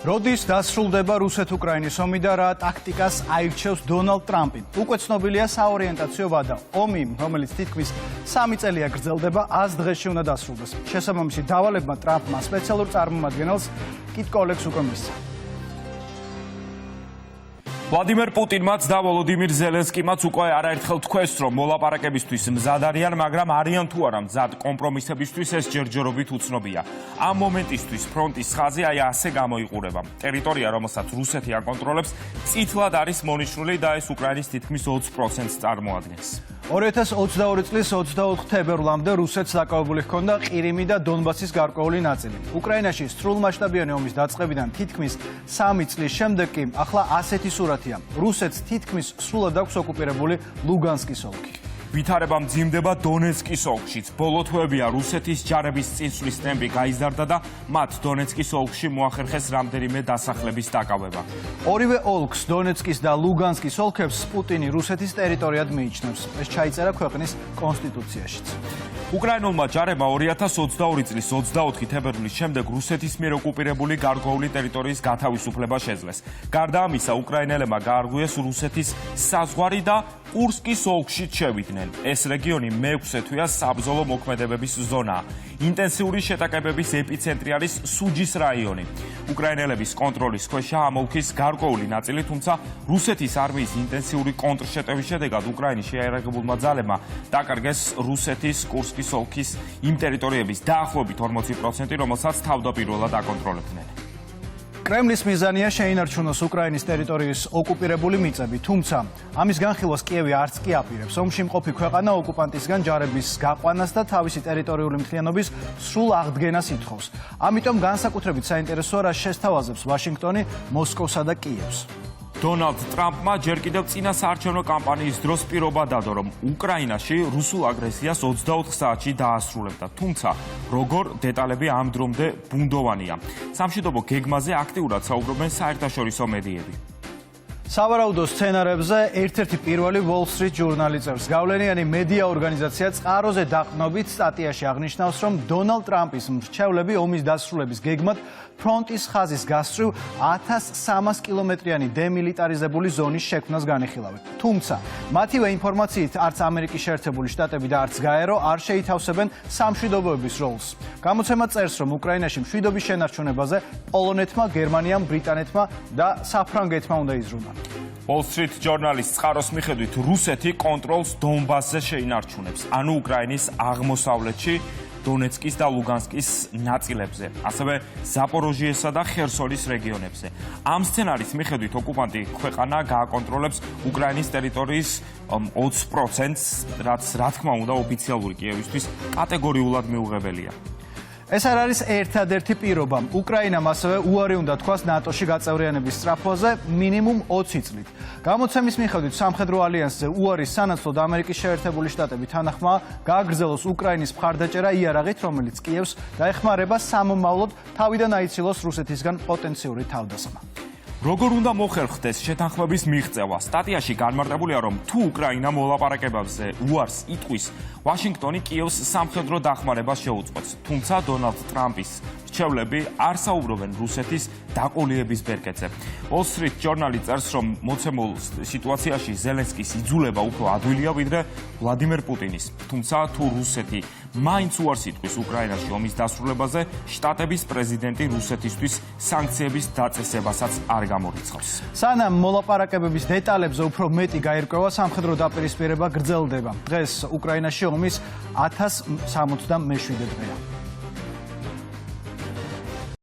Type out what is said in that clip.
როდის დასრულდება რუსეთ-უკრაინის ომი და რა ტაქტიკას აირჩევს დონალდ ტრამპი? უკვე ცნობილია საორიენტაციო ვადა. ომი, რომელიც თითქმის 3 წელია გრძელდება, 100 დღეში უნდა დასრულდეს. შესაბამისი დავალებმა ტრამპმა სპეციალურ წარმომადგენელს კიტ კოლეგს უკვე მისცა. ვლადიმერ პუტინმაც და ვოლოდიმირ ზელენსკიმაც უკვე არაერთხელ თქვეს, რომ მოლაპარაკებისთვის მზად არიან, მაგრამ არიან თუ არა მზად კომპრომისებისთვის, ეს ჯერჯერობით უცნობია. ამ მომენტისთვის ფრონტის ხაზი აი ასე გამოიყურება. ტერიტორია, რომელსაც რუსეთი აკონტროლებს, წითლად არის მონიშნული და ეს უკრაინის თითქმის 20%-ს წარმოადგენს. 2022 წლის 24 თებერვლამდე რუსეთს დაკავებული ჰქონდა ყირიმი და დონბასის გარკვეული ნაწილი. უკრაინაში სრულმასშტაბიანი ომის დაწყებიდან თითქმის 3 წლის შემდეგ კი ახლა ასეთი სურათია. რუსეთს თითქმის სრულად აქვს ოკუპირებული ლუგანსკის ოლქი. ვითარება მძიმდება დონეცკის ოლქშიც. ბოლო თვეებია რუსეთის ჯარების წინსვლის ტემპი გაიზარდა და მათ დონეცკის ოლქში მოახერხეს რამდენიმე დასახლების დაკავება. ორივე ოლქს, დონეცკის და ლუგანსკის ოლქებს პუტინი რუსეთის ტერიტორიად მიიჩნევს. ეს ჩაიწერა ქვეყნის კონსტიტუციაშიც. უკრაინულმა ჯარებმა 2022 წლის 24 თებერვლის შემდეგ რუსეთის მიერ ოკუპირებული გარკვეული ტერიტორიის გათავისუფლება შეძლეს. გარდა ამისა, უკრაინელებმა გაარღვიეს რუსეთის საზღვარი და კურსკის ოლქში შევიდნენ. ეს რეგიონი მე-6 თვეა საბრძოლო მოქმედებების ზონაა. ინტენსიური შეტაკებების ეპიცენტრი არის სუჯის რაიონი. უკრაინელების კონტროლის ქვეშა ამ ოლქის გარკვეული ნაწილი, თუმცა რუსეთის არმიის ინტენსიური კონტრშეტევის შედეგად უკრაინის შეიარაღებულმა ძალებმა დაკარგეს რუსეთის კურსკის ოლქის იმ ტერიტორიების დაახლოებით 40%, რომელსაც თავდაპირველად აკონტროლებდნენ. კრემლის მიზანია შეინარჩუნოს უკრაინის ტერიტორიის ოკუპირებული მიწები, თუმცა ამის განხილვას კიევი არც კი აპირებს. ომში მყოფი ქვეყანა ოკუპანტისგან ჯარების გაყვანას და თავისი ტერიტორიული მთლიანობის სრულ აღდგენას ითხოვს. ამიტომ განსაკუთრებით საინტერესოა, რა შესთავაზებს ვაშინგტონი მოსკოვსა და კიევს. დონალდ ტრამპმა ჯერ კიდევ წინა საარჩევნო კამპანიის დროს პირობა დადო, რომ უკრაინაში რუსულ აგრესიას 24 საათში დაასრულებდა. თუმცა, როგორ დეტალები ამ დრომდე ბუნდოვანია. სამშვიდობო გეგმაზე აქტიურად საუბრობენ საერთაშორისო მედიები. სავარაუდო სცენარებზე ერთ-ერთი პირველი Wall Street ჟურნალი წერს. გავლენიანი მედია ორგანიზაცია წყაროზე დაყრდნობით სტატიაში აღნიშნავს, რომ დონალდ ტრამპის მრჩევლები ომის დასრულების გეგმად ფრონტის ხაზის გასწვრივ 1300 კილომეტრიანი დემილიტარიზებული ზონის შექმნას განიხილავენ. თუმცა, მათივე ინფორმაციით არც ამერიკის შეერთებული შტატები და არც გაერო არ შეითავსებენ სამშვიდობოების როლს. გამოცემა წერს, რომ უკრაინაში მშვიდობის შენარჩუნებაზე პოლონეთმა, გერმანიამ, ბრიტანეთმა და საფრანგეთმა უნდა იზრუნონ. Wall Street ჟურნალის წყაროს მიხედვით რუსეთი კონტროლს დონბასზე შეინარჩუნებს, ანუ უკრაინის აღმოსავლეთში, დონეცკის და ლუგანსკის ნაწილებზე, ასევე ზაპოროჟიესა და ხერსონის რეგიონებზე. ამ სცენარის მიხედვით ოკუპანტი ქვეყანა გააკონტროლებს უკრაინის ტერიტორიის 20%-ს, რაც რა თქმა უნდა ოფიციალური კიევისთვის კატეგორიულად მიუღებელია. ეს არ არის ერთადერთი პირობა. უკრაინამ ასევე უარი უნდა თქვას ნატოში გაწევრიანების სწრაფვაზე მინიმუმ 20 წლით. გამოცემის მიხედვით სამხედრო ალიანსზე უარის სანაცვლოდ ამერიკის შეერთებული შტატები თანახმაა გააგრძელოს უკრაინის მხარდაჭერა იარაღით, რომელიც კიევს დაეხმარება სამომავლოდ თავიდან აიცილოს რუსეთისგან პოტენციური თავდასხმა. როგორ უნდა მოხერხდეს შეთანხმების მიღწევა? სტატიაში განმარტებულია, რომ თუ უკრაინა მოლაპარაკებებზე უარს იტყვის, ვაშინგტონი კიევს სამხედრო დახმარებას შეუწყვეტს. თუმცა დონალდ ტრამპის მრჩევლები არ საუბრობენ რუსეთის დაყოლიების ბერკეტზე. Wall Street ჟურნალი წერს, რომ მოცემულ სიტუაციაში ზელენსკის იძულება უფრო ადვილია ვიდრე ვლადიმერ პუტინის. თუმცა თუ რუსეთი მაინც უარს იტყვის უკრაინაში ომის დასრულებაზე, შტატების პრეზიდენტი რუსეთისთვის სანქციების დაწესებასაც არ გამორიცხავს. სანამ მოლაპარაკებების დეტალებზე უფრო მეტი გაირკვევა, სამხედრო დაპირისპირება გრძელდება. დღეს უკრაინაში ომის 1067 დღეა.